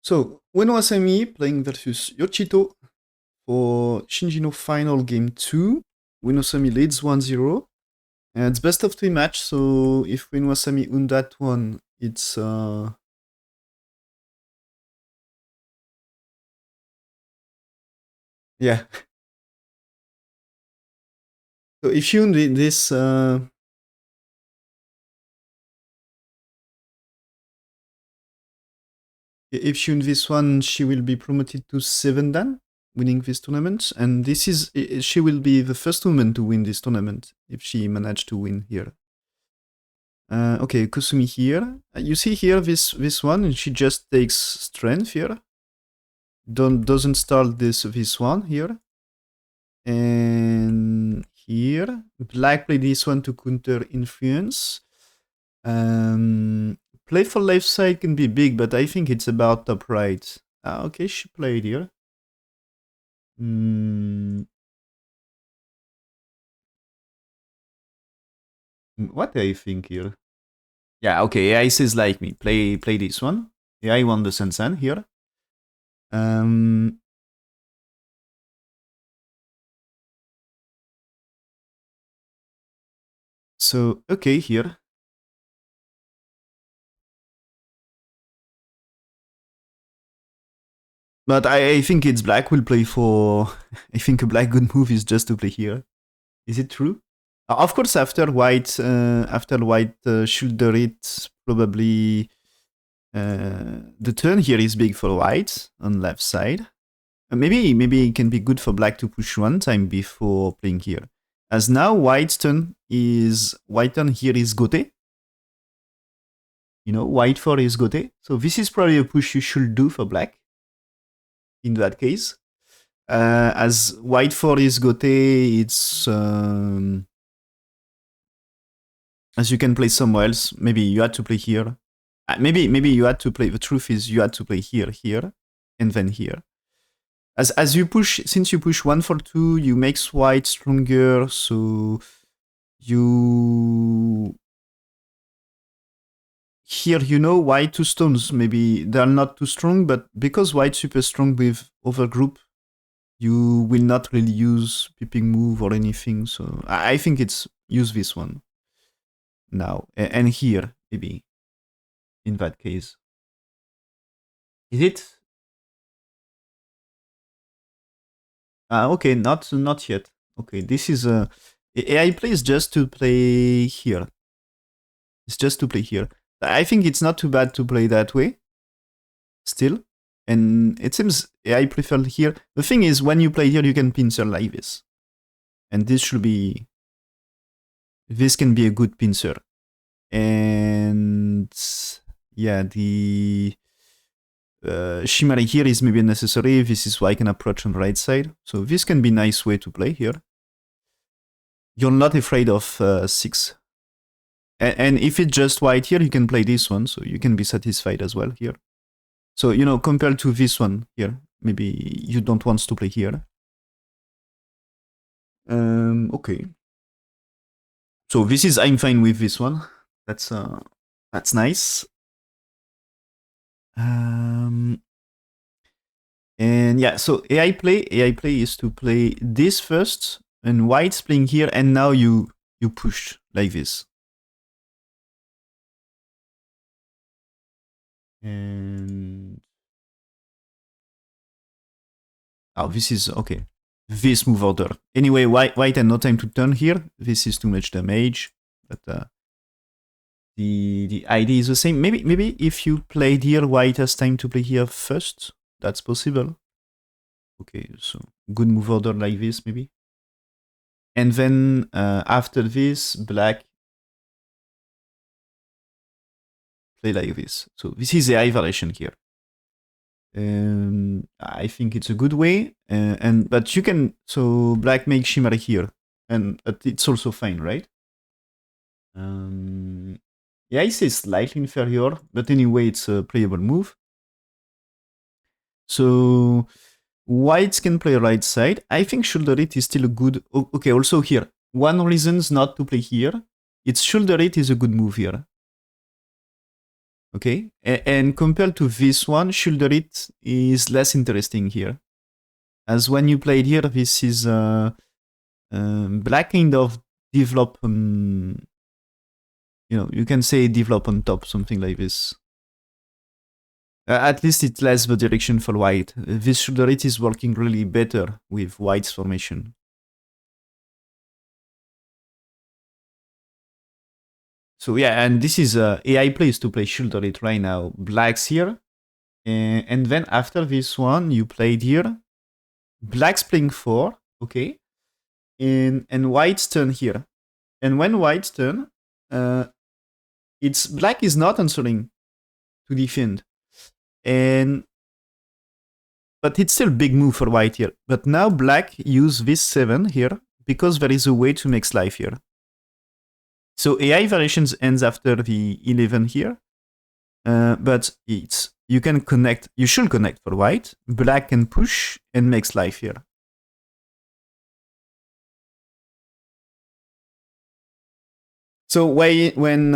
So, Ueno Asami playing versus Chito for Shinjin final game 2. Ueno Asami leads 1-0. And it's best of 3 match, so if Ueno Asami win that one, it's yeah. So if you win this if you win this one, she will be promoted to 7 dan, winning this tournament. And this is she will be the first woman to win this tournament if she managed to win here. Okay, Kusumi here. You see here this one, and she just takes strength here. Doesn't start this one here. And here, black play this one to counter influence. Play for left side can be big, but I think it's about top right. Okay, she played here. What do I think here? Yeah, okay, AI says like me. Play this one. AI won the Sensen here. So, okay, here. But I think it's black will play for... I think a black good move is just to play here. Is it true? Of course, after white shoulder it, probably the turn here is big for white on left side. Maybe it can be good for black to push one time before playing here. As now white turn here is gote. You know, white 4 is gote. So this is probably a push you should do for black in that case. As white 4 is gote, it's as you can play somewhere else. Maybe you had to play here. Maybe you had to play. The truth is you had to play here, and then here. As you push, since you push 1 for 2, you make white stronger. So you here, you know, white 2 stones. Maybe they are not too strong, but because white super strong with overgroup, you will not really use peeping move or anything. So I think it's use this one now and here maybe in that case. Is it? Okay, not yet. Okay, this is a AI plays just to play here. It's just to play here. I think it's not too bad to play that way. Still, and it seems AI preferred here. The thing is, when you play here, you can pincer like this, and this should be. This can be a good pincer, and yeah, the Shimari here is maybe unnecessary. This is why I can approach on the right side. So this can be a nice way to play here. You're not afraid of 6. And if it's just white here, you can play this one. So you can be satisfied as well here. So, you know, compared to this one here, maybe you don't want to play here. Okay. So this is, I'm fine with this one. That's nice. And yeah, so AI play is to play this first, and white's playing here, and now you push like this. And oh, this is okay. This move order. Anyway, white had no time to turn here. This is too much damage, but the idea is the same. Maybe if you played here, white has time to play here first. That's possible. Okay, so good move order like this, maybe. And then after this, black play like this. So this is the AI variation here. I think it's a good way, but you can, so black makes Shimari here, and it's also fine, right? Yeah, I say slightly inferior, but anyway, it's a playable move. So whites can play right side. I think shoulder it is still a good. Okay, also here, one reasons not to play here. It's shoulder it is a good move here. Okay, and compared to this one, shoulder it is less interesting here. As when you played here, this is black kind of develop on, you can say develop on top, something like this. At least it lets the direction for white. This shoulder it is working really better with white's formation. So yeah, and this is AI plays to play shoulder it right now. Black's here, and then after this one, you played here. Black's playing 4, okay, and white's turn here. And when white's turn, uh, it's black is not answering to defend, and but it's still a big move for white here. But now black use this 7 here because there is a way to make life here. So AI variations ends after the 11 here, but you can connect. You should connect for white. Black can push and makes life here. So when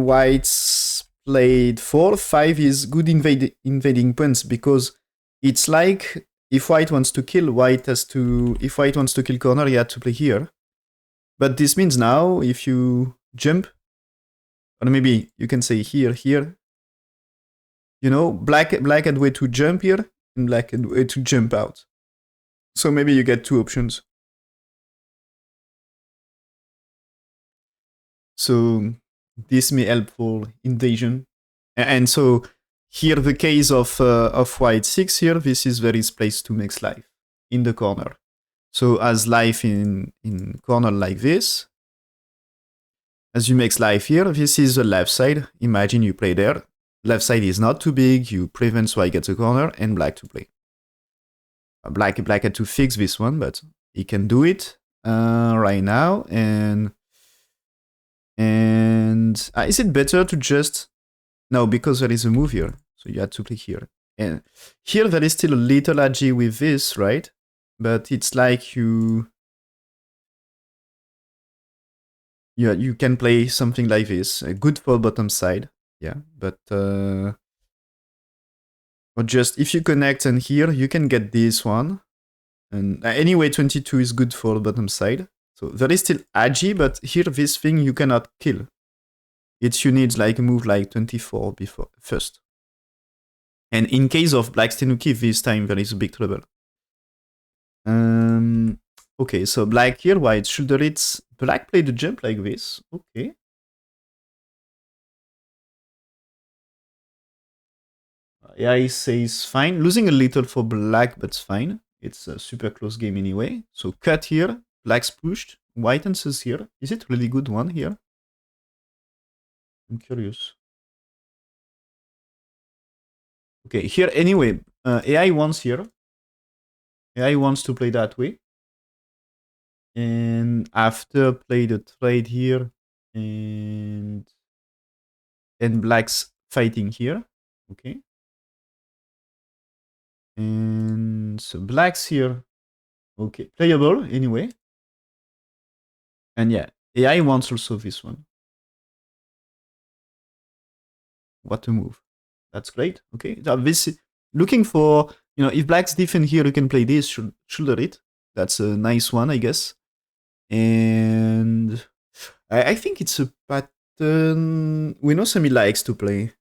whites played 4, 5 is good invading points because it's like if white wants to kill, if white wants to kill corner, he had to play here. But this means now if you jump, or maybe you can say here, black had way to jump here and black had way to jump out. So maybe you get 2 options. So this may help for invasion. And so here the case of white 6 here, this is where it's placed to make life in the corner. So as life in corner like this, as you make life here, this is the left side. Imagine you play there. Left side is not too big, you prevent white gets a corner and black to play. Black had to fix this one, but he can do it right now. And is it better to just... No, because there is a move here. So you had to click here. And here there is still a little agi with this, right? But it's like you can play something like this. Good for bottom side. Yeah, but... or just if you connect and here, you can get this one. And anyway, 22 is good for bottom side. So there is still agi, but here this thing you cannot kill. You need like a move like 24 before first. And in case of black Stenuki, this time there is a big trouble. Okay, so black here, white shoulder it. Black played the jump like this. Okay. Yeah, he says fine. Losing a little for black, but it's fine. It's a super close game anyway. So cut here. Black's pushed. White answers here. Is it really good one here? I'm curious. Okay, here anyway. AI wants here. AI wants to play that way. And after play the trade here. And black's fighting here. Okay. And so black's here. Okay, playable anyway. And yeah, AI wants also this one. What a move. That's great. Okay, this looking for, if black's defend here, you can play this, shoulder it. That's a nice one, I guess. And I think it's a pattern Ueno Asami likes to play.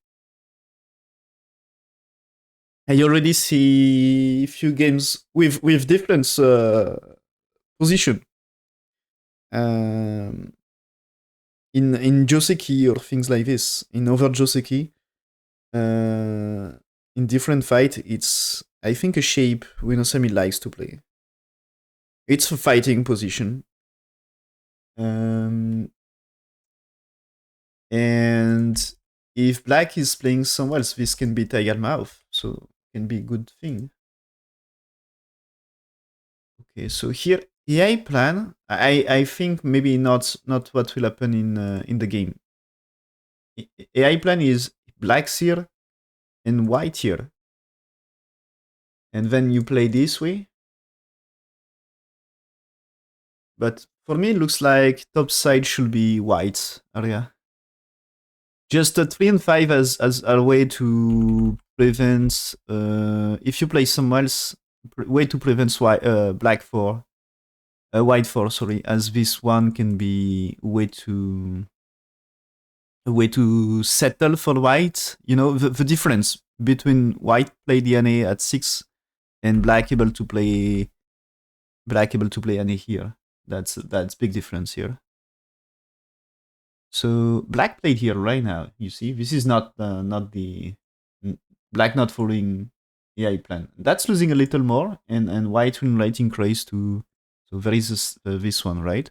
I already see a few games with different position. In Joseki or things like this, in other Joseki, in different fight, it's I think a shape Ueno likes to play. It's a fighting position. And if black is playing somewhere else, this can be tiger mouth, so it can be a good thing. Okay, so here AI plan, I think maybe not what will happen in the game. AI plan is black's here and white here. And then you play this way. But for me, it looks like top side should be white area. Just a 3 and 5 as a way to prevent if you play someone else, way to prevent black for white for, sorry, as this one can be a way to settle for white. You know the difference between white play DNA at 6 and black able to play any here. That's big difference here. So black played here right now. You see, this is not the black not following AI plan. That's losing a little more, and white will right increase to. So there is this one, right?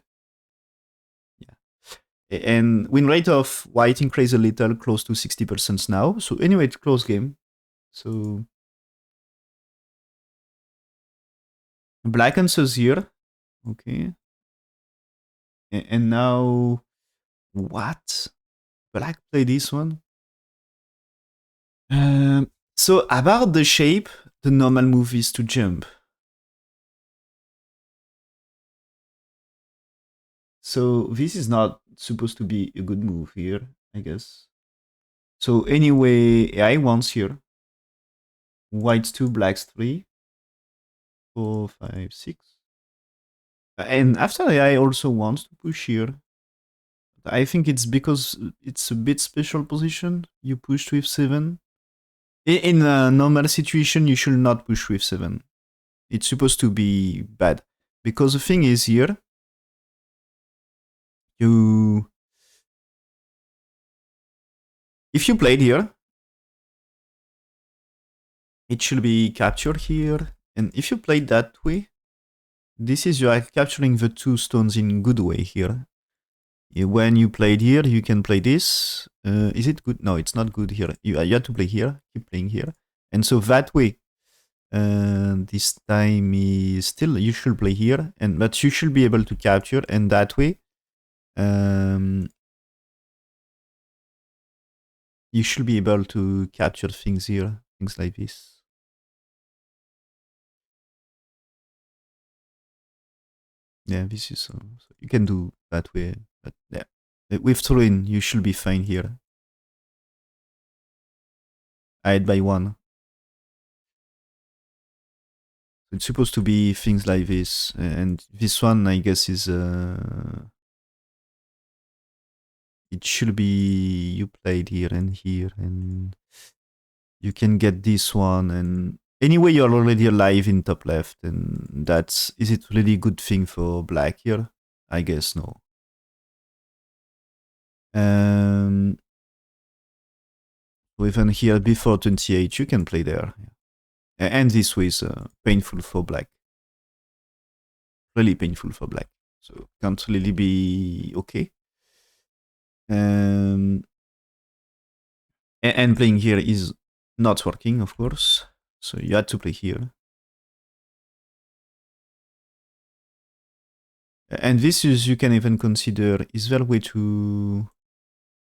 Yeah, and win rate of white increase a little, close to 60% now. So anyway, it's close game. So black answers here, okay, and now what? Black play this one. So about the shape, the normal move is to jump. So this is not supposed to be a good move here, I guess. So anyway, AI wants here. White's 2, black's 3, 4, 5, 6. And after AI also wants to push here. I think it's because it's a bit special position. You pushed with 7. In a normal situation, you should not push with 7. It's supposed to be bad. Because the thing is here, you... If you played here, it should be captured here. And if you played that way, this is you are capturing the 2 stones in good way here. When you played here, you can play this. Is it good? No, it's not good here. You have to play here, keep playing here. And so that way, this time is still, you should play here, but you should be able to capture, and that way, you should be able to capture things here, things like this. Yeah, this is so you can do that way, but yeah, with Turin, you should be fine here. Add by 1. It's supposed to be things like this, and this one, I guess, is it should be you played here, and you can get this one, and anyway, you're already alive in top left, and that's, is it really a good thing for black here? I guess no. Even here before 28, you can play there, and this way is painful for black, really painful for black. So can't really be okay. And playing here is not working, of course. So you had to play here. And this is, you can even consider, is there a way to...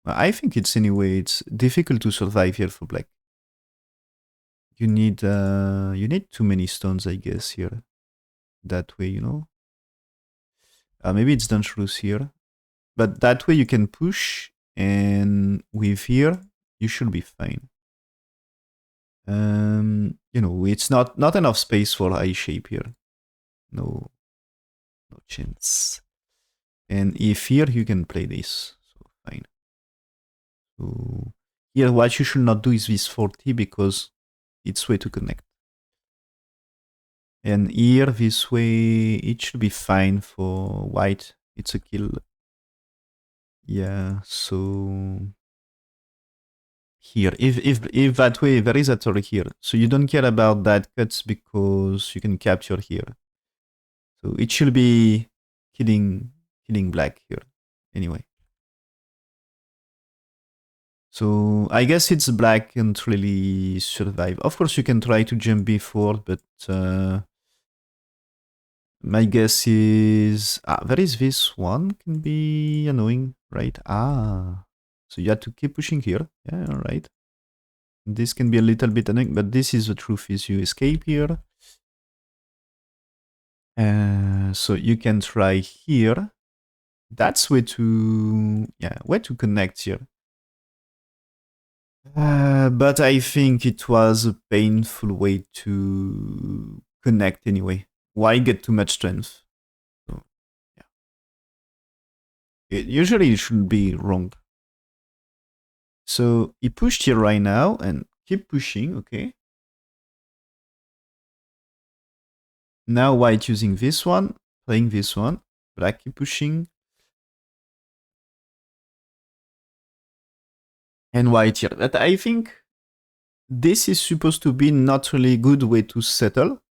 I think it's anyway, it's difficult to survive here for black. You need too many stones, I guess, here. That way, you know. Maybe it's dangerous here. But that way you can push, and with here, you should be fine. You know, it's not enough space for eye shape here. No chance. And if here, you can play this. So fine. So here, what you should not do is this 40 because it's way to connect. And here, this way, it should be fine for white. It's a kill. Yeah, so here, if that way, there is a turret here. So you don't care about that cuts because you can capture here. So it should be killing black here. Anyway. So I guess it's black can't really survive. Of course, you can try to jump before, but my guess is there is this one can be annoying, right? So you have to keep pushing here. Yeah, all right. This can be a little bit annoying, but this is the truth: is you escape here. So you can try here. That's where to connect here. But I think it was a painful way to connect anyway. Why get too much strength? So, yeah. Usually it should be wrong. So he pushed here right now and keep pushing, okay. Now white using this one, playing this one. Black keep pushing. And white here. But I think this is supposed to be not really good way to settle.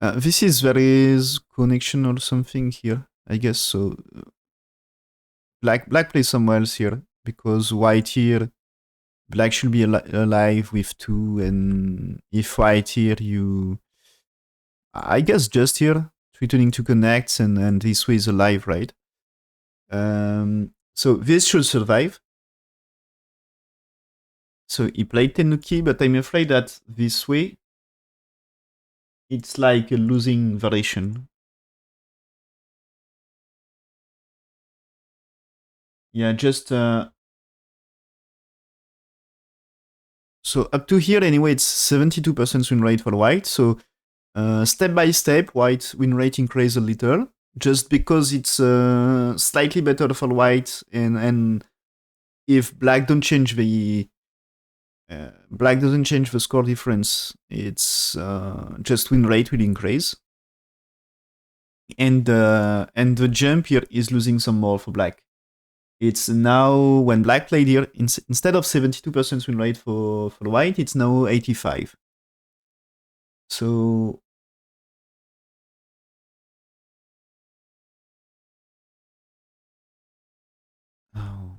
This is there is connection or something here, I guess. So black plays somewhere else here because white here, black should be alive with 2, and if white here, you, I guess just here, returning to connect, and this way is alive, right? So this should survive. So he played Tenuki, but I'm afraid that this way, it's like a losing variation. Yeah, just so up to here anyway, it's 72% win rate for white. So step by step, white win rate increase a little, just because it's slightly better for white, and if black don't change the black doesn't change the score difference, it's just win rate will increase, and the jump here is losing some more for black. It's now, when black played here, instead of 72% win rate for white, it's now 85. So oh.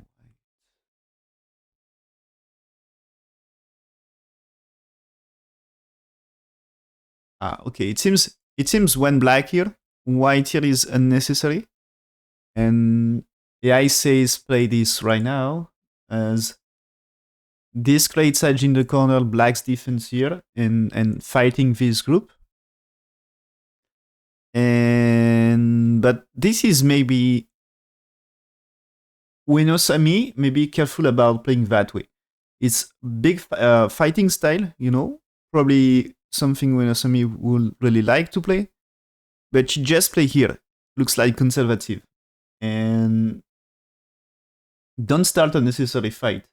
Okay. It seems when black here, white here is unnecessary, and AI says play this right now as this creates edge in the corner, black's defense here, and fighting this group. And but this is maybe Ueno Asami, maybe careful about playing that way. It's big fighting style, probably something Ueno Asami would really like to play, but she just play here. Looks like conservative, and don't start a necessary fight.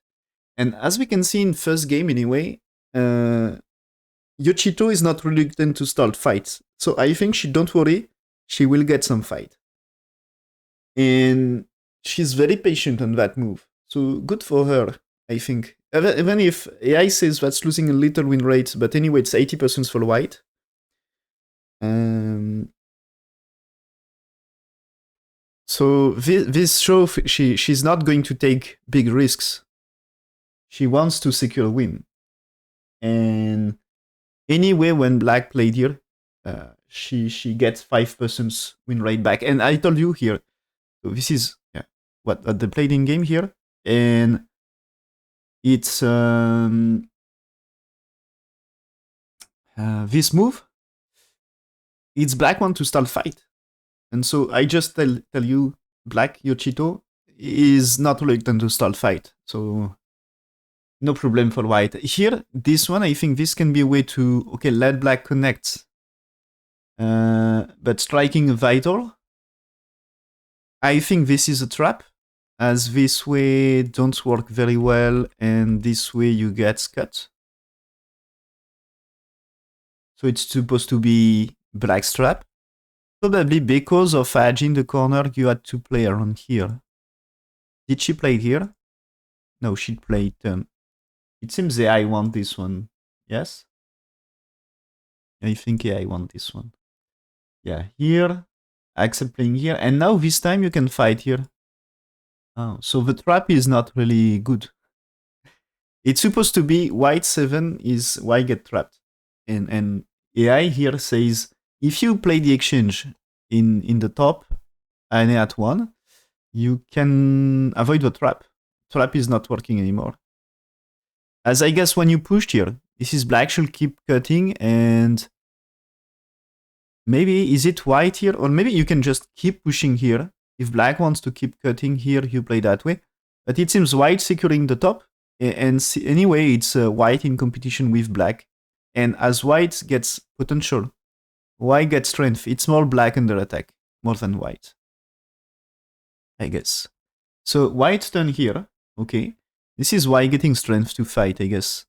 And as we can see in first game anyway, Chito is not reluctant to start fights. So I think she don't worry, she will get some fight. And she's very patient on that move. So good for her, I think. Even if AI says that's losing a little win rate, but anyway, it's 80% for white. So this shows she's not going to take big risks. She wants to secure a win. And anyway, when black played here, she gets 5% win rate back. And I told you here, this is what they played in game here, and it's this move. It's black want to start fight, and so I just tell you, black Chito is not reluctant to start fight, so no problem for white. Here, this one, I think this can be a way to, okay, let black connect, but striking vital. I think this is a trap, as this way don't work very well, and this way you get cut. So it's supposed to be black's trap. Probably because of edge in the corner, you had to play around here. Did she play here? No, she played. It seems the AI want this one. Yes? I think AI want this one. Yeah, here. Accept playing here. And now this time you can fight here. Oh, so the trap is not really good. It's supposed to be white 7 is why get trapped. And AI here says, if you play the exchange in the top and at 1, you can avoid the trap. Trap is not working anymore. As I guess when you pushed here, this is black should keep cutting, and maybe is it white here? Or maybe you can just keep pushing here. If black wants to keep cutting here, you play that way. But it seems white securing the top, And anyway, it's white in competition with black. And as white gets potential, white gets strength. It's more black under attack, more than white, I guess. So white's turn here, okay. This is white getting strength to fight, I guess.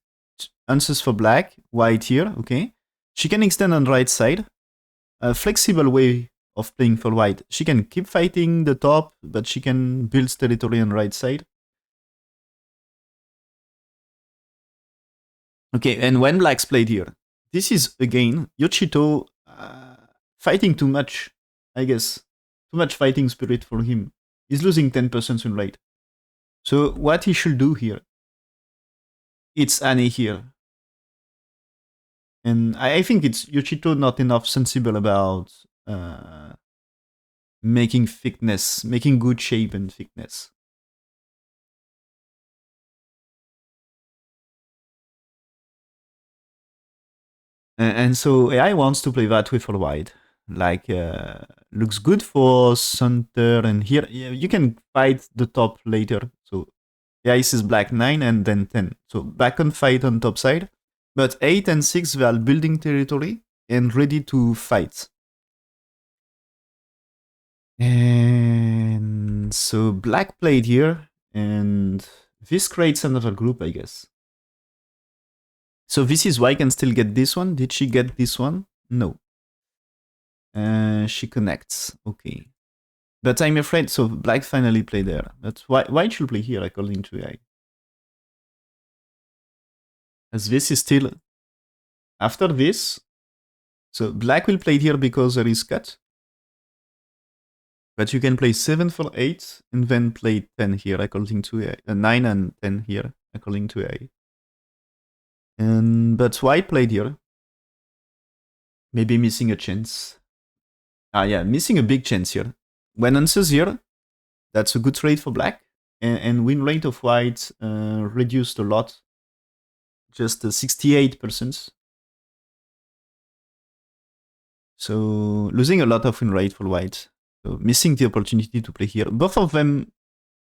Answers for black, white here, okay. She can extend on right side. A flexible way of playing for white. She can keep fighting the top, but she can build territory on right side. Okay, and when black's played here, this is again Chito fighting too much, I guess. Too much fighting spirit for him. He's losing 10% in rate. So what he should do here? It's Annie here. And I think it's Yoshito not enough sensible about making thickness, making good shape and thickness. And so AI wants to play that way for white. Like, looks good for center, and here you can fight the top later. So AI says black 9 and then 10. So back on fight on top side. But 8 and 6 they are building territory and ready to fight. And so black played here, and this creates another group, I guess. So this is why I can still get this one. Did she get this one? No. She connects. Okay. But I'm afraid, so black finally played there. But why should play here according to AI? As this is still after this. So black will play here because there is cut. But you can play 7 for 8 and then play 10 here according to AI. 9 and 10 here according to AI. But white played here. Maybe missing a chance. Ah, yeah, missing a big chance here. When answers here, that's a good trade for black. And win rate of white reduced a lot. Just 68%. So losing a lot of win rate for white. So missing the opportunity to play here. Both of them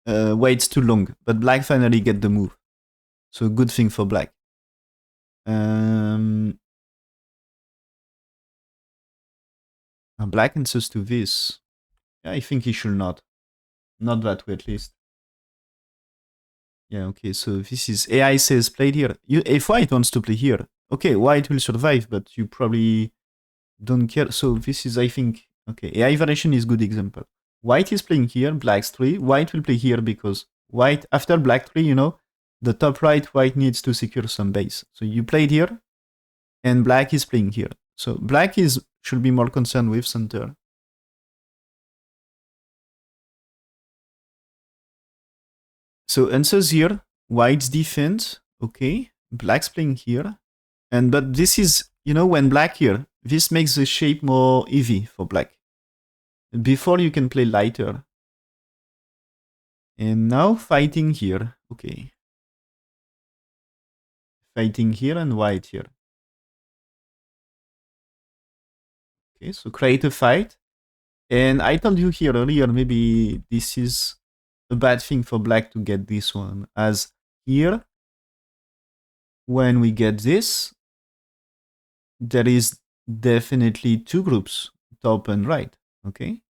waits too long, but black finally get the move. So good thing for black. Black answers to this. Yeah, I think he should not. Not that way, at least. Yeah, okay, so this is AI says played here. If white wants to play here, okay, white will survive, but you probably don't care. So this is, I think, okay, AI variation is good example. White is playing here, black's 3. White will play here because white, after black 3, you know, the top right, white needs to secure some base. So you played here, and black is playing here. So black should be more concerned with center. So answers here, white's defense, okay. Black's playing here. But this is, you know, when black here, this makes the shape more heavy for black. Before you can play lighter. And now fighting here, okay. Fighting here and white here. Okay, so create a fight. And I told you here earlier, maybe this is a bad thing for black to get this one. As here, when we get this, there is definitely two groups, top and right, okay?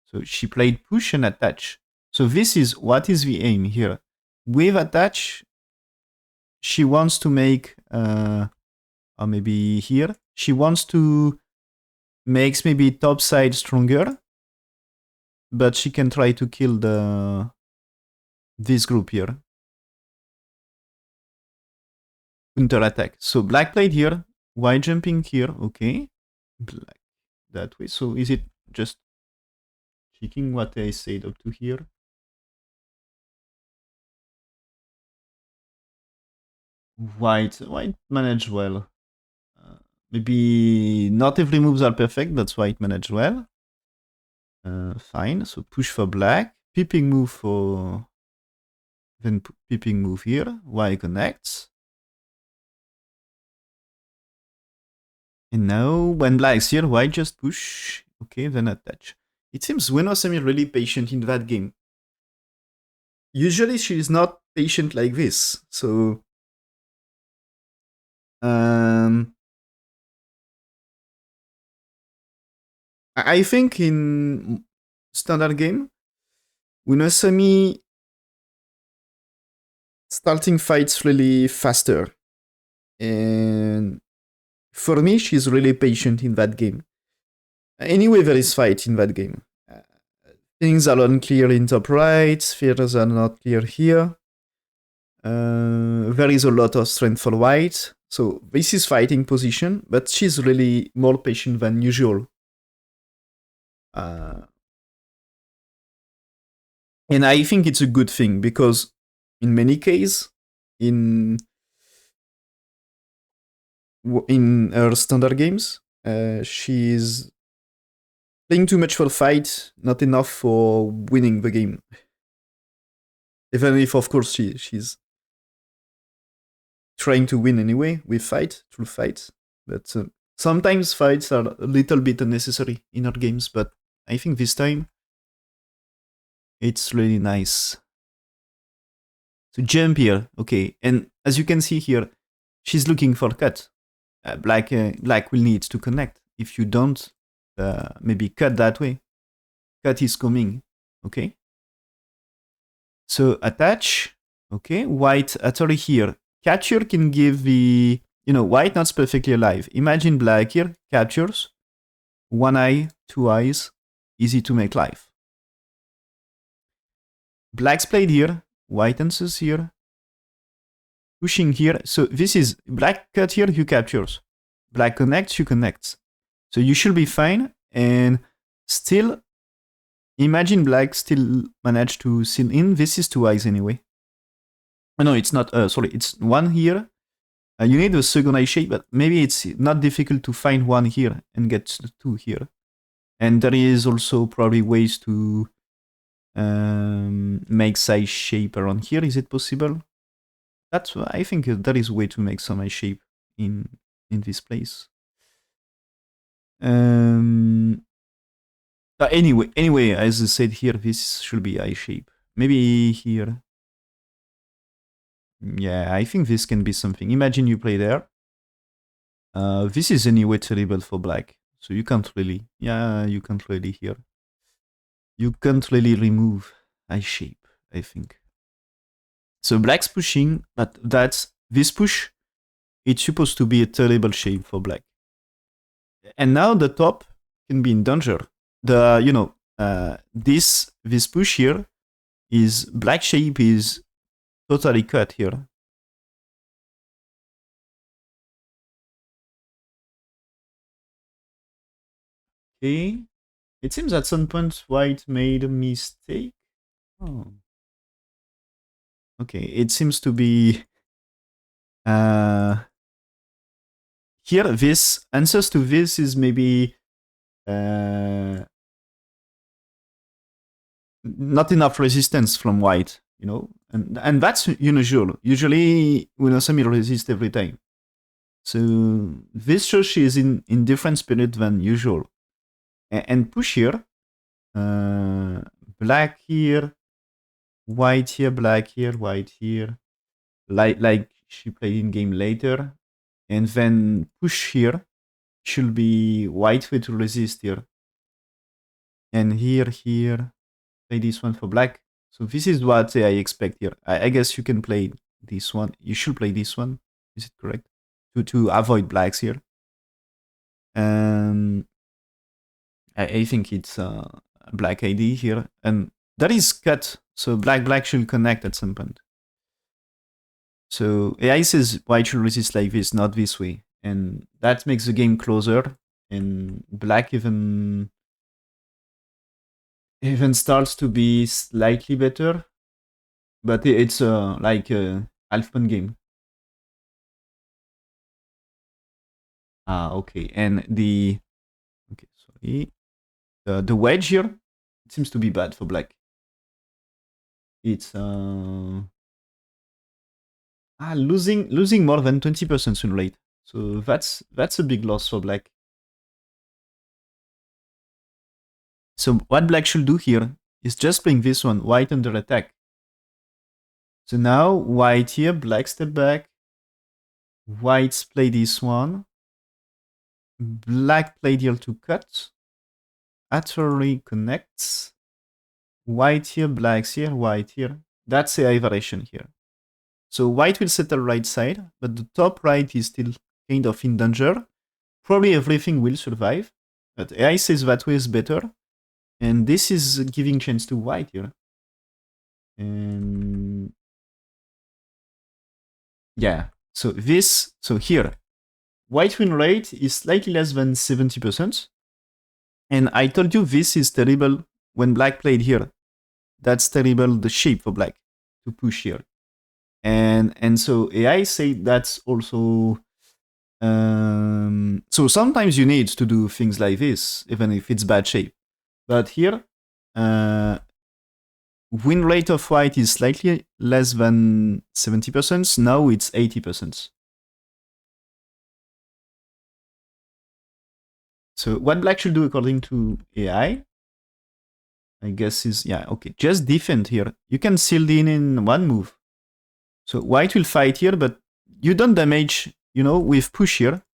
So she played push and attach. So this is, what is the aim here? With attach, she wants to make, or maybe here, she wants to make maybe top side stronger, but she can try to kill this group here. Counter attack. So black played here, white jumping here, okay. Black that way. So is it just checking what I said up to here? White managed well. Maybe not every moves are perfect, that's why it managed well. Fine, so push for black, peeping move for, then peeping move here, Y connects. And now when black's here, white just push, okay, then attach. It seems Ueno Asami really patient in that game. Usually she is not patient like this. So um, I think in standard game, Unosami starting fights really faster. And for me, she's really patient in that game. Anyway, there is fight in that game. Things are unclear in top right, spheres are not clear here. There is a lot of strength for white. So this is fighting position, but she's really more patient than usual. Uh, and I think it's a good thing because in many cases, in her standard games, she's playing too much for the fight, not enough for winning the game. Even if, of course, she's trying to win anyway with fight, through fights. But sometimes fights are a little bit unnecessary in our games, but I think this time it's really nice. So jump here, okay. And as you can see here, she's looking for cut. Black will need to connect. If you don't, maybe cut that way. Cut is coming, okay. So attach, okay. White actually here. Capture can give the, white not perfectly alive. Imagine black here, captures. One eye, two eyes, easy to make live. Black's played here, white answers here. Pushing here, so this is black cut here, you captures. Black connects, you connects. So you should be fine, and still, imagine black still managed to seal in. This is two eyes anyway. No, it's not, sorry, it's one here. You need a second eye shape, but maybe it's not difficult to find one here and get two here. And there is also probably ways to make size shape around here. Is it possible? That's, I think there is a way to make some eye shape in this place. Anyway, as I said here, this should be eye shape. Maybe here. Yeah, I think this can be something. Imagine you play there. This is anyway terrible for black. So you can't really, you can't really here. You can't really remove eye shape, I think. So black's pushing, but that's this push. It's supposed to be a terrible shape for black. And now the top can be in danger. This push here is black shape is totally cut here. Okay. It seems at some point white made a mistake. Oh. Okay, it seems to be here this answers to this is maybe not enough resistance from white, and that's unusual. Usually Unosami resist every time. So this shows she is in different spirit than usual. And push here, black here, white here, black here, white here, like she played in game later, and then push here should be white way to resist here, and here, play this one for black. So this is what I expect here. I guess you can play this one. You should play this one. Is it correct? To avoid blacks here. I think it's black ID here, and that is cut. So black should connect at some point. So AI says white should resist like this, not this way, and that makes the game closer. And black even starts to be slightly better, but it's like a half point game. Okay, and sorry, the wedge here, it seems to be bad for black. It's losing more than 20% soon rate. So that's a big loss for black. So what black should do here is just playing this one, white under attack. So now white here, black step back. Whites play this one. Black play deal to cut. Atari connects. White here, blacks here, white here. That's a variation here. So white will settle right side, but the top right is still kind of in danger. Probably everything will survive, but AI says that way is better. And this is giving chance to white here. And yeah, so here, white win rate is slightly less than 70%. And I told you this is terrible when black played here. That's terrible, the shape for black to push here. And so AI say that's also so sometimes you need to do things like this, even if it's bad shape. But here, win rate of white is slightly less than 70%. Now it's 80%. So what black should do according to AI, I guess is, yeah, okay, just defend here. You can seal in one move. So white will fight here, but you don't damage, you know, with push here.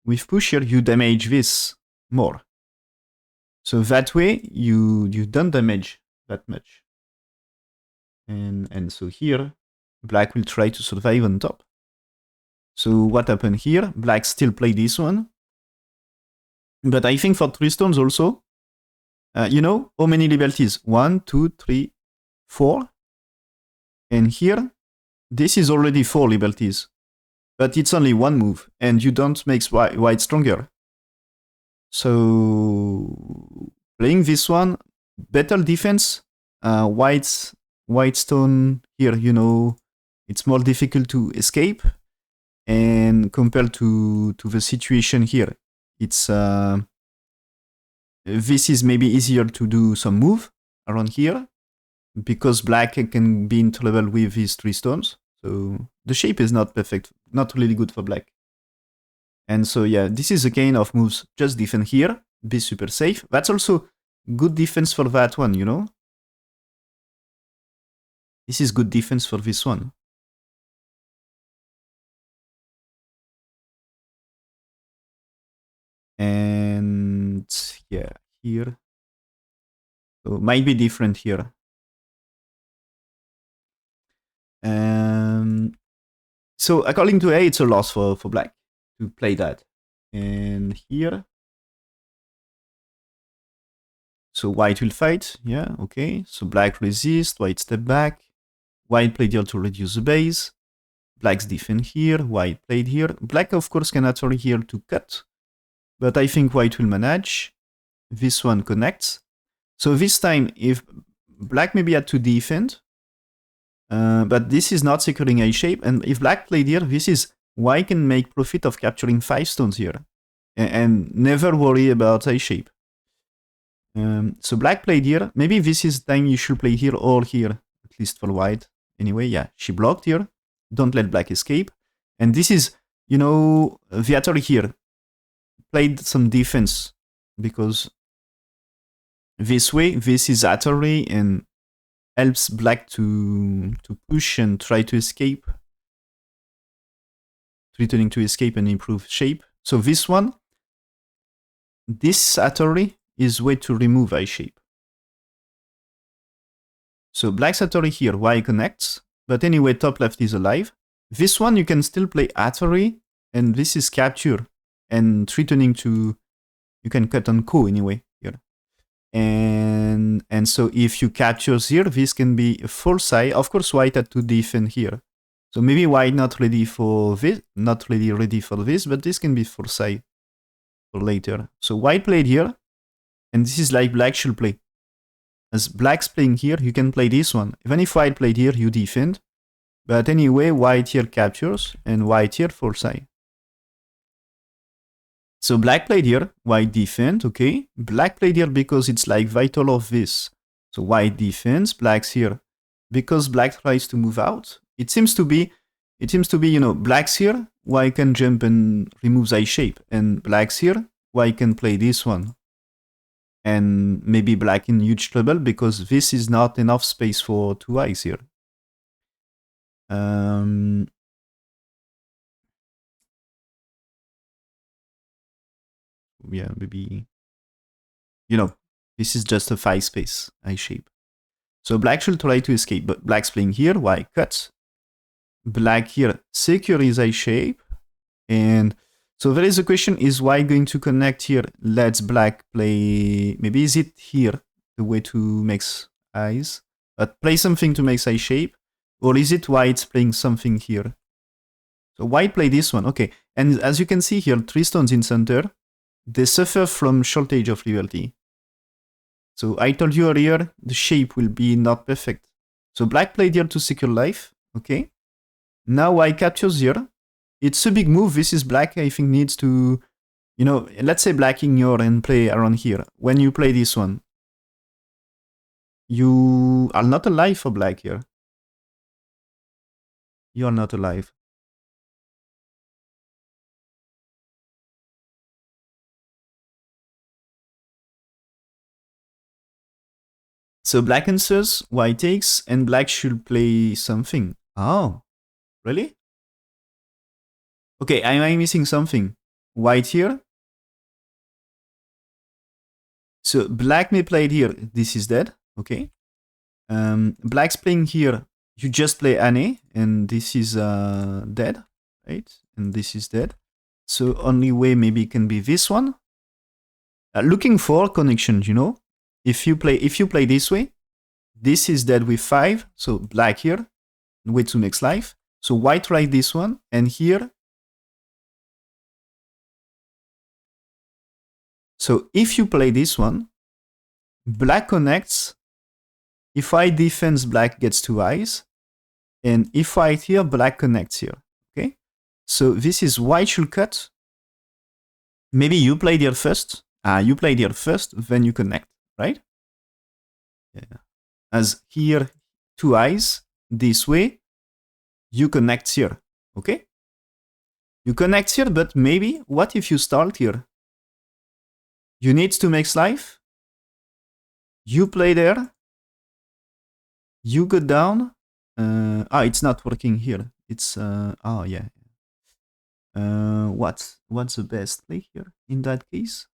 With push here, you damage this more. So that way, you don't damage that much. And so here, black will try to survive on top. So what happened here? Black still play this one. But I think for 3 stones also, you know, how many liberties? 1, 2, 3, 4. And here, this is already 4 liberties. But it's only one move, and you don't make white stronger. So playing this one, better defense. White stone here, you know, it's more difficult to escape. And compared to the situation here, it's this is maybe easier to do some move around here because black can be in trouble with his 3 stones. So the shape is not perfect, not really good for black. And so yeah, this is a kind of moves. Just defend here, be super safe. That's also good defense for that one, you know? This is good defense for this one. And yeah, here. So it might be different here. So according to A, it's a loss for black to play that. And here. So white will fight. Yeah, okay. So black resist, white step back. White play deal to reduce the base. Black's defend here, white played here. Black, of course, can actually here to cut. But I think white will manage. This one connects. So this time, if black maybe had to defend, but this is not securing a shape. And if black played here, this is white can make profit of capturing 5 stones here. And never worry about a shape. So black played here. Maybe this is time you should play here or here, at least for white. Anyway, yeah, she blocked here. Don't let black escape. And this is, you know, Viator here played some defense because this way, this is Atari and helps black to push and try to escape. Returning to escape and improve shape. So this one, this Atari is way to remove a shape. So black Atari here, Y connects. But anyway, top left is alive. This one you can still play Atari, and this is capture. And returning to, you can cut on Ko anyway here. And so if you capture here, this can be a full side. Of course, white had to defend here. So maybe white not ready for this, not really ready for this, but this can be full side for later. So white played here, and this is like black should play. As black's playing here, you can play this one. Even if white played here, you defend. But anyway, white here captures, and white here full side. So black played here, white defend, okay. Black played here because it's like vital of this. So white defends, black's here. Because black tries to move out. It seems to be, you know, black's here, white can jump and removes a shape. And black's here, white can play this one. And maybe black in huge trouble because this is not enough space for 2 eyes here. Um, yeah, maybe, this is just a 5 space I shape. So black should try to escape, but black's playing here. Why? Cut. Black here, secure his I shape. And so there is a question, is white going to connect here? Let's black play, maybe is it here, the way to make eyes? But play something to make eye shape? Or is it white playing something here? So white play this one, okay. And as you can see here, 3 stones in center, they suffer from shortage of liberty. So I told you earlier, the shape will be not perfect. So black played here to secure life, okay. Now white captures here. It's a big move. This is black, I think, needs to, let's say black ignore and play around here. When you play this one, you are not alive for black here. You are not alive. So black answers, white takes, and black should play something. Oh, really? Okay, am I missing something? White here. So black may play it here. This is dead. Okay. Black's playing here. You just play Anne, and this is dead, right? And this is dead. So only way maybe can be this one. Looking for connection, If you play this way, this is dead with 5. So black here, way to next life. So white try this one, and here. So if you play this one, black connects. If I defense, black gets 2 eyes. And if white here, black connects here. Okay? So this is white should cut. Maybe you played here first. You played here first, then you connect, right? Yeah. As here, 2 eyes. This way, you connect here. Okay? You connect here, but maybe, what if you start here? You need to make life. You play there. You go down. It's not working here. It's, yeah. What's the best play here in that case?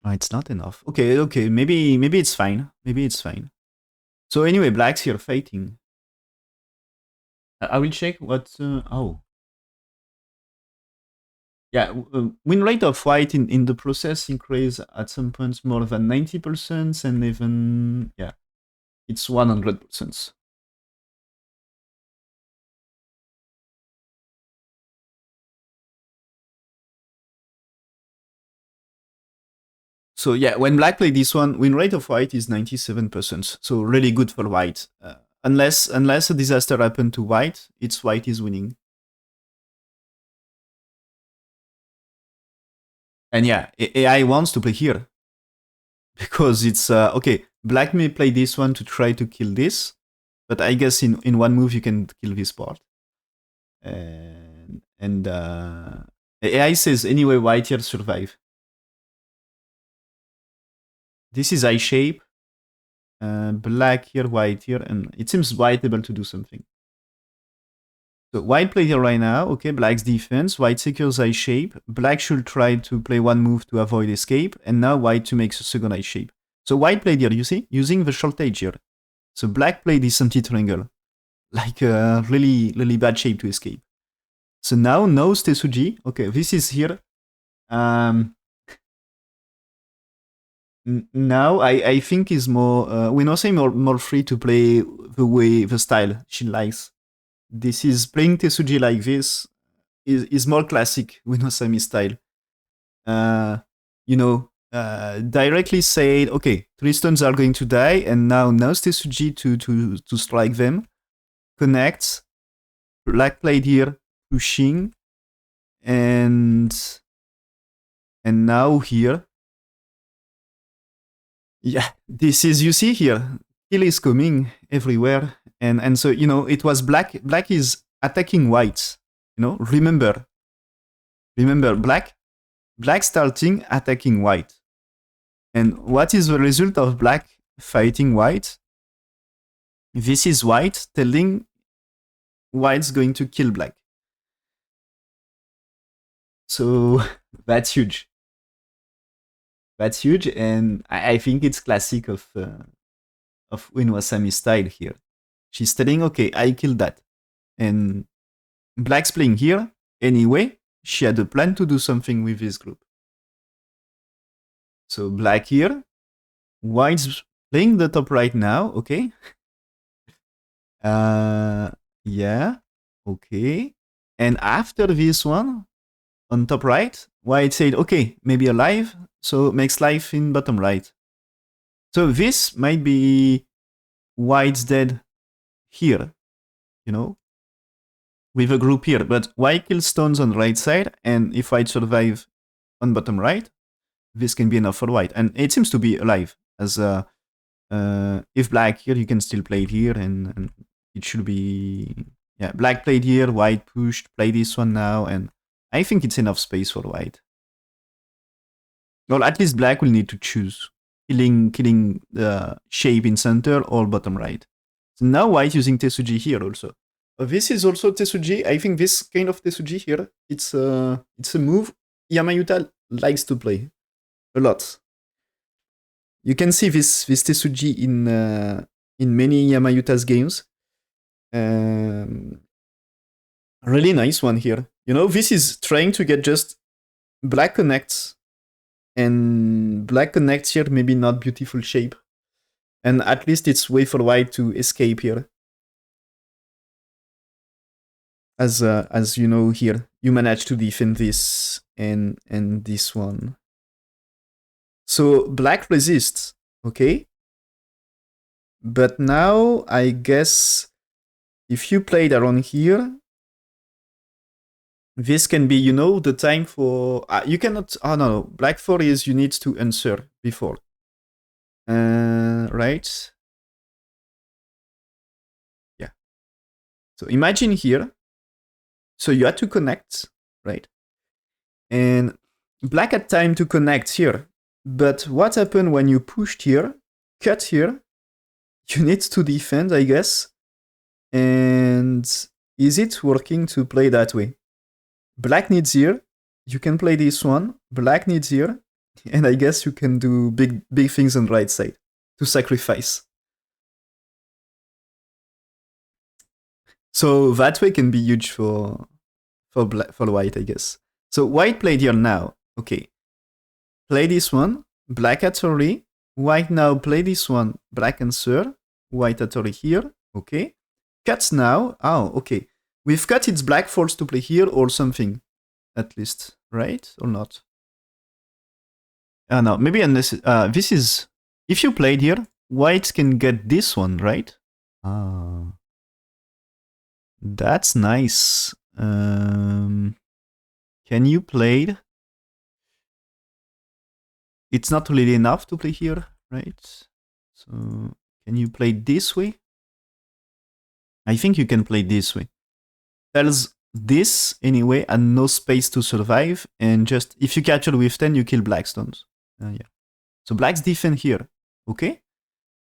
It's not enough. Okay. Maybe it's fine. Maybe it's fine. So anyway, black's here fighting. I will check what. Yeah, win rate of white in the process increase at some points more than 90%, and even it's 100%. So yeah, when black play this one, win rate of white is 97%. So really good for white. Unless a disaster happened to white, it's white is winning. And yeah, AI wants to play here. Because it's, okay, black may play this one to try to kill this. But I guess in one move you can kill this part. And AI says anyway white here survive. This is eye shape. Black here, white here, and it seems white able to do something. So white play here right now. Okay, black's defense. White secures eye shape. Black should try to play one move to avoid escape, and now white to make a second eye shape. So white played here, you see, using the shortage here. So black played this empty triangle, like a really, really bad shape to escape. So now no Tetsuji. Okay, this is here. Now I think is more Ueno more free to play the style she likes. This is playing Tetsuji like this is more classic Ueno style. Directly said, okay, 3 stones are going to die, and now Tetsuji to strike them. Connects. Black played here, pushing, and now here. Yeah, this is, you see here, kill is coming everywhere. And so, it was black. Black is attacking white. Remember, black starting attacking white. And what is the result of black fighting white? This is white telling white's going to kill black. So that's huge. That's huge, and I think it's classic of Ueno Asami style here. She's telling, okay, I killed that. And black's playing here. Anyway, she had a plan to do something with this group. So black here. White's playing the top right now, okay. Yeah, okay. And after this one, on top right, white said, okay, maybe alive, so makes life in bottom right. So this might be white's dead here, you know, with a group here. But white kills stones on the right side, and if white survive on bottom right, this can be enough for white. And it seems to be alive, as if black here, you can still play it here, and it should be, yeah, black played here, white pushed, play this one now, and I think it's enough space for white. Well, at least black will need to choose, killing the shape in center or bottom right. So now white using Tesuji here also. This is also Tesuji. I think this kind of Tesuji here, it's a move Yamayuta likes to play a lot. You can see this Tesuji in many Yamayuta's games. Really nice one here. You know, this is trying to get just black connects, and black connects here, maybe not beautiful shape. And at least it's way for white to escape here. As you know here, you manage to defend this and this one. So black resists, okay? But now I guess if you played around here, this can be, you know, the time for... you cannot... Oh, no. Black 4 is you need to answer before. Right? Yeah. So imagine here. So you had to connect, right? And black had time to connect here. But what happened when you pushed here, cut here? You need to defend, I guess. And is it working to play that way? Black needs here. You can play this one. Black needs here. And I guess you can do big things on the right side to sacrifice. So that way can be huge for white, I guess. So white played here now. Okay. Play this one. Black at Tori. White now play this one. Black answer. White at Tori here. Okay. Cuts now. Oh, okay. With cut, it's black forced to play here or something. At least. Right? Or not? No. Maybe unless... this is... If you played here, white can get this one, right? Ah. That's nice. Can you play it? It's not really enough to play here, right? So can you play this way? I think you can play this way. Tells this anyway, and no space to survive, and just if you capture with 10, you kill black stones. Yeah. So black's defend here, okay?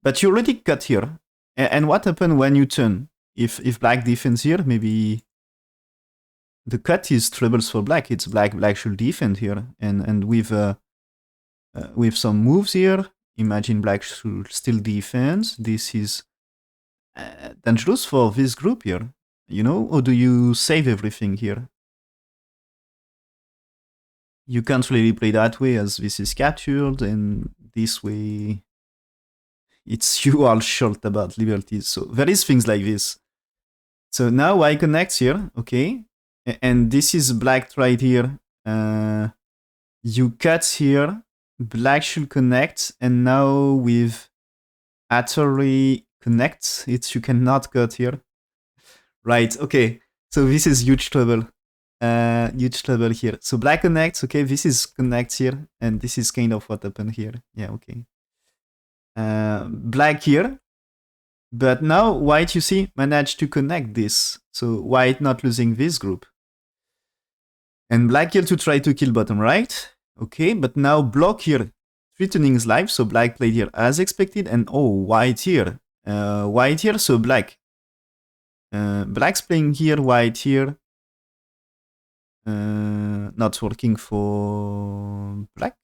But you already cut here. And what happened when you turn? If black defends here, maybe the cut is troubles for black. It's black should defend here, and with some moves here, imagine black should still defend. This is dangerous for this group here, you know? Or do you save everything here? You can't really play that way as this is captured, and this way it's you are short about liberties. So there is things like this. So now I connect here, okay? And this is black right here. You cut here. Black should connect, and now with Atari connect, you cannot cut here. Right, okay. So this is huge trouble. Huge trouble here. So black connects, okay, this is connect here, and this is kind of what happened here. Yeah, okay. Black here. But now white, you see, managed to connect this. So white not losing this group. And black here to try to kill bottom right. Okay, but now block here 3 tunings live, so black played here as expected, and oh, white here. White here, so black. Black's playing here, white here. Not working for black.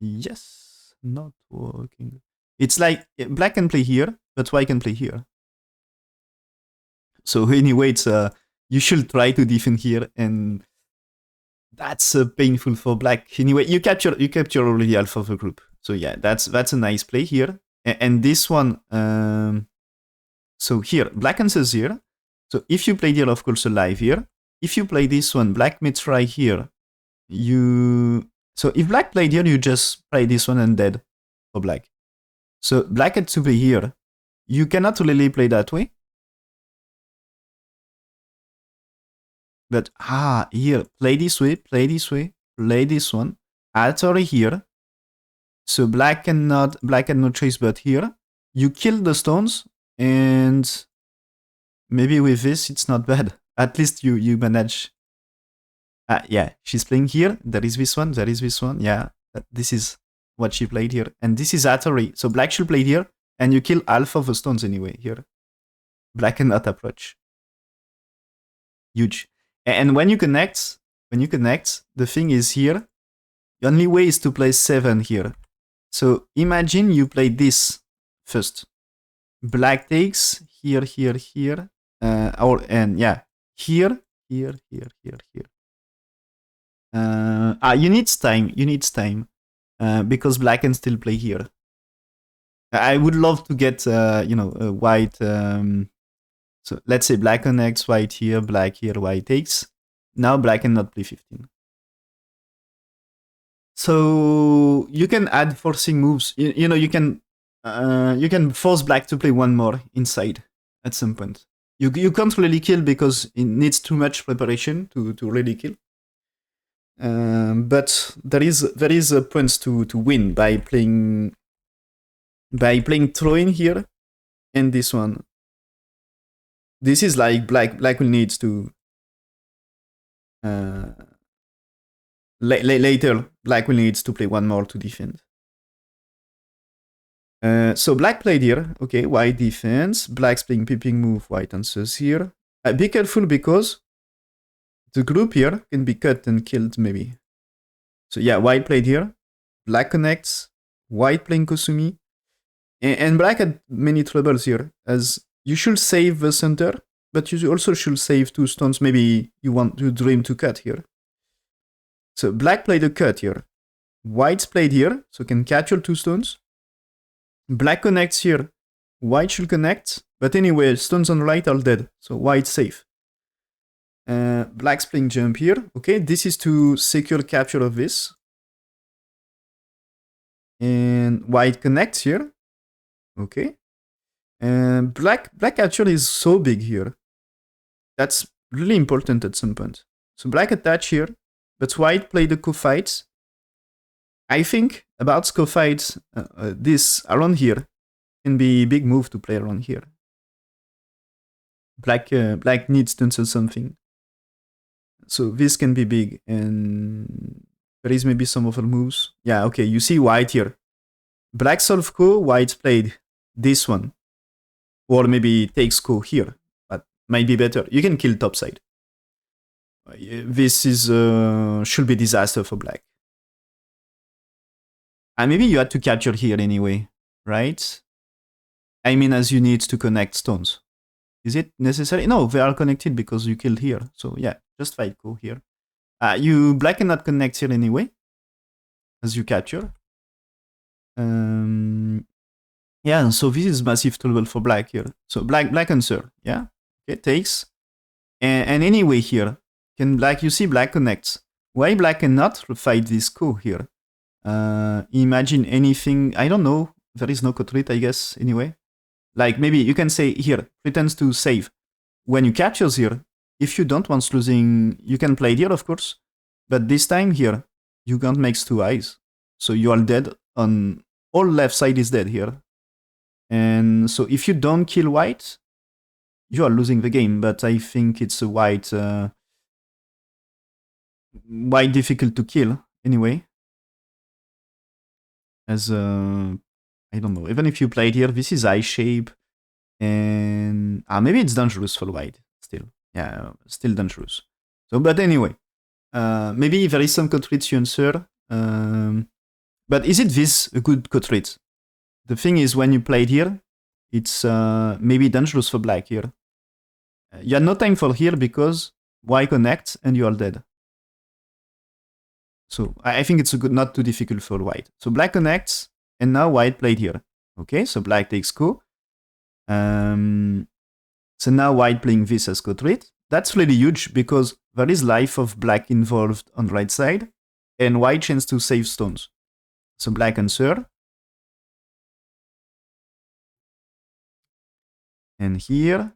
Yes, not working. It's like black can play here, but white can play here. So anyway, it's you should try to defend here, and that's painful for black. Anyway, you capture already alpha of the group. So yeah, that's a nice play here. And this one, so here, black answers here. So if you play here, of course, alive here. If you play this one, black may try here. So if black played here, you just play this one and dead for black. So black had to play here. You cannot really play that way. But here, play this way, play this way, play this one. Atari here. So black had no choice but here. You kill the stones, and maybe with this it's not bad. At least you manage. Yeah, she's playing here. There is this one, there is this one. Yeah, this is what she played here. And this is Atari. So black should play here, and you kill half of the stones anyway here. Black cannot approach. Huge. And when you connect, the thing is here, the only way is to play 7 here. So imagine you play this first. Black takes here, here, here, and yeah, here, here, here, here, here. You need time, because black can still play here. I would love to get, a white. So let's say black connects, white here, black here, white takes. Now black cannot play 15. So you can add forcing moves. You can force black to play one more inside at some point. You can't really kill because it needs too much preparation to really kill. But there is a point to win by playing throw-in here and this one. This is like black will need to later black will need to play one more to defend. So black played here. Okay, white defense. Black's playing peeping move. White answers here. Be careful because the group here can be cut and killed maybe. So yeah, white played here. Black connects. White playing Kosumi. And black had many troubles here, as you should save the center, but you also should save 2 stones. Maybe you want to dream to cut here. So black played a cut here. White's played here, so can capture 2 stones. Black connects here. White should connect, but anyway, stones on the right are dead, so white's safe. Black's playing jump here. Okay, this is to secure capture of this. And white connects here. Okay. And black capture is so big here. That's really important at some point. So black attach here, but white play the co-fights. I think about co-fights, this around here can be a big move to play around here. Black needs to answer something. So this can be big, and there is maybe some other moves. Yeah, okay, you see white here. Black solve co, white played this one. Or maybe takes co here, but might be better. You can kill topside. This is should be disaster for black. And maybe you had to capture here anyway, right? I mean, as you need to connect stones. Is it necessary? No, they are connected because you killed here. So yeah, just fight co here. You black cannot connect here anyway, as you capture. Yeah, so this is massive trouble for black here. So black answer, yeah? Okay, takes. And anyway here, can black, you see black connects. Why black cannot fight this co here? Imagine anything, I don't know. There is no co-treat, I guess, anyway. Like maybe you can say here, pretends to save. When you captures here, if you don't want losing, you can play here, of course. But this time here, you can't make 2 eyes. So you are dead on all left side is dead here. And so if you don't kill white, you are losing the game. But I think it's a white difficult to kill anyway. as a, I don't know, even if you played here, this is eye shape, and maybe it's dangerous for white still. Yeah, still dangerous. So, but anyway, maybe there is some cut rate to answer. But is it this a good cut rate? The thing is, when you played here, it's maybe dangerous for black here. You had no time for here because white connects and you are dead. So I think it's a good, not too difficult for white. So black connects, and now white played here. Okay, so black takes ko. So now white playing this as cut rate. That's really huge because there is life of black involved on the right side, and white chance to save stones. So black answer. And here,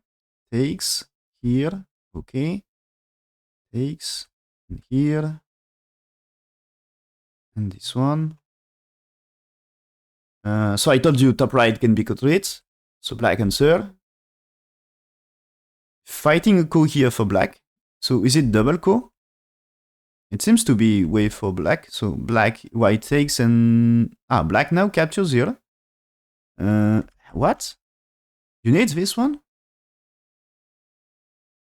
takes, here, okay, takes, and here, and this one. So I told you top right can be cut rate. So black answer. Fighting a ko here for black. So is it double ko? It seems to be way for black. So black, white takes, and black now captures here. What? You need this one?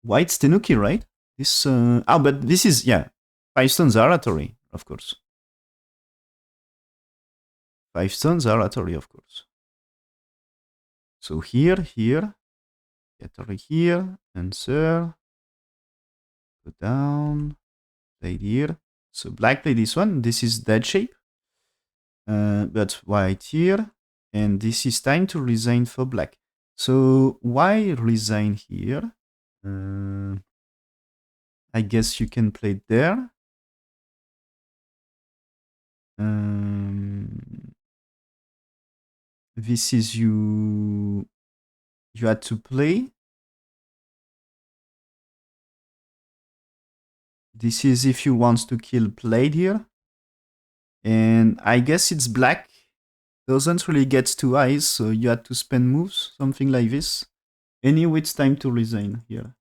White's Tenuki, right? This but this is, yeah. 5 stones are oratory, of course. 5 stones are oratory, of course. So here, oratory here, answer. Go down, play here. So black play this one. This is dead shape. But white here. And this is time to resign for black. So why resign here? I guess you can play it there. This is you had to play. This is if you want to kill played here. And I guess it's black. Doesn't really get 2 eyes, so you had to spend moves, something like this. Anyway, it's time to resign here.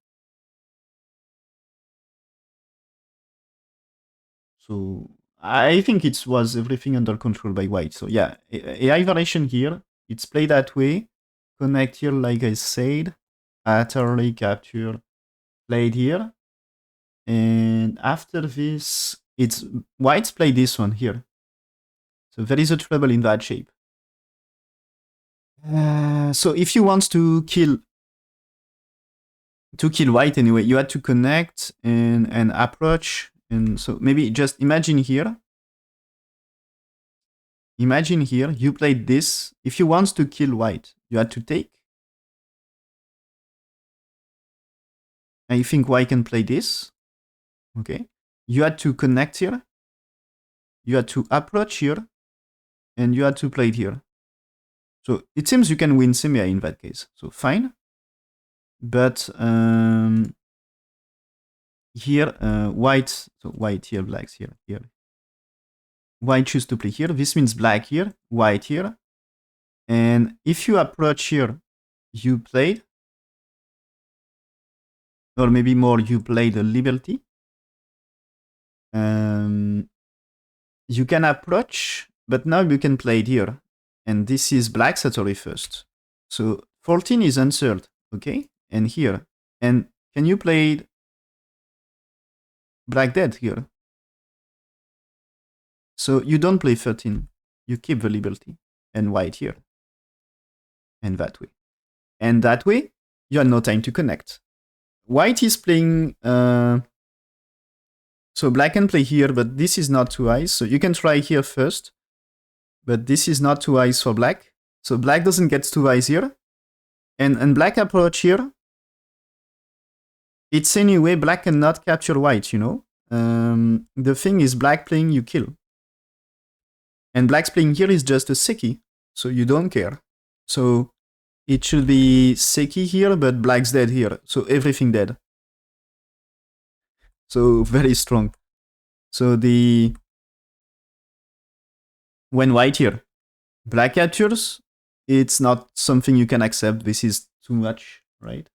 So I think it was everything under control by white. So yeah, AI variation here. It's played that way. Connect here, like I said. Utterly capture. Played here. And after this, it's white's play this one here. So there is a trouble in that shape. So if you want to kill white anyway, you had to connect and approach. And so maybe just imagine here. Imagine here, you played this. If you want to kill white, you had to take. I think white can play this. Okay. You had to connect here. You had to approach here. And you had to play it here. So it seems you can win semi in that case. So fine. But here, white, so white here, blacks here, here. White choose to play here. This means black here, white here. And if you approach here, you played. Or maybe more, you played a liberty. You can approach, but now you can play it here. And this is black Satori first. So 14 is answered, okay? And here. And can you play black dead here? So you don't play 13. You keep the liberty. And white here. And that way. And that way, you have no time to connect. White is playing... so black can play here, but this is not 2 eyes. So you can try here first. But this is not 2 eyes for black. So black doesn't get 2 eyes here. And black approach here. It's anyway, black cannot capture white, you know. The thing is black playing, you kill. And black's playing here is just a Seki. So you don't care. So it should be Seki here, but black's dead here. So everything dead. So very strong. So when white here, black captures, it's not something you can accept. This is too much, right?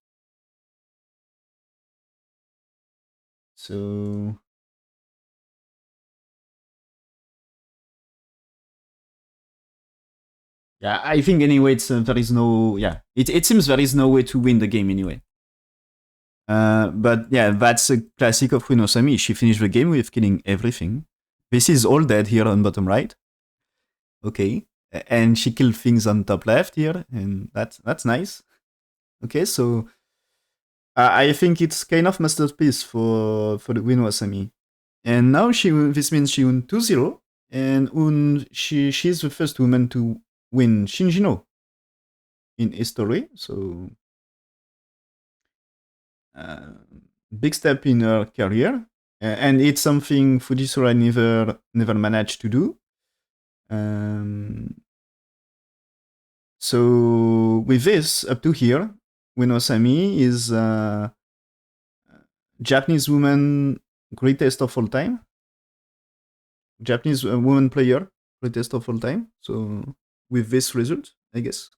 So Yeah, I think anyway, there is no. Yeah, it seems there is no way to win the game anyway. But yeah, that's a classic of Ueno Asami. She finished the game with killing everything. This is all dead here on bottom right. Okay, and she killed things on top left here, and that's nice. Okay, so I think it's kind of masterpiece for the Ueno Asami. And now this means she won 2-0, and she's the first woman to win Shinjin in history. So uh, big step in her career, and it's something Fujisura never managed to do. So with this up to here, Ueno Asami is Japanese woman greatest of all time. Japanese woman player greatest of all time. So with this result, I guess.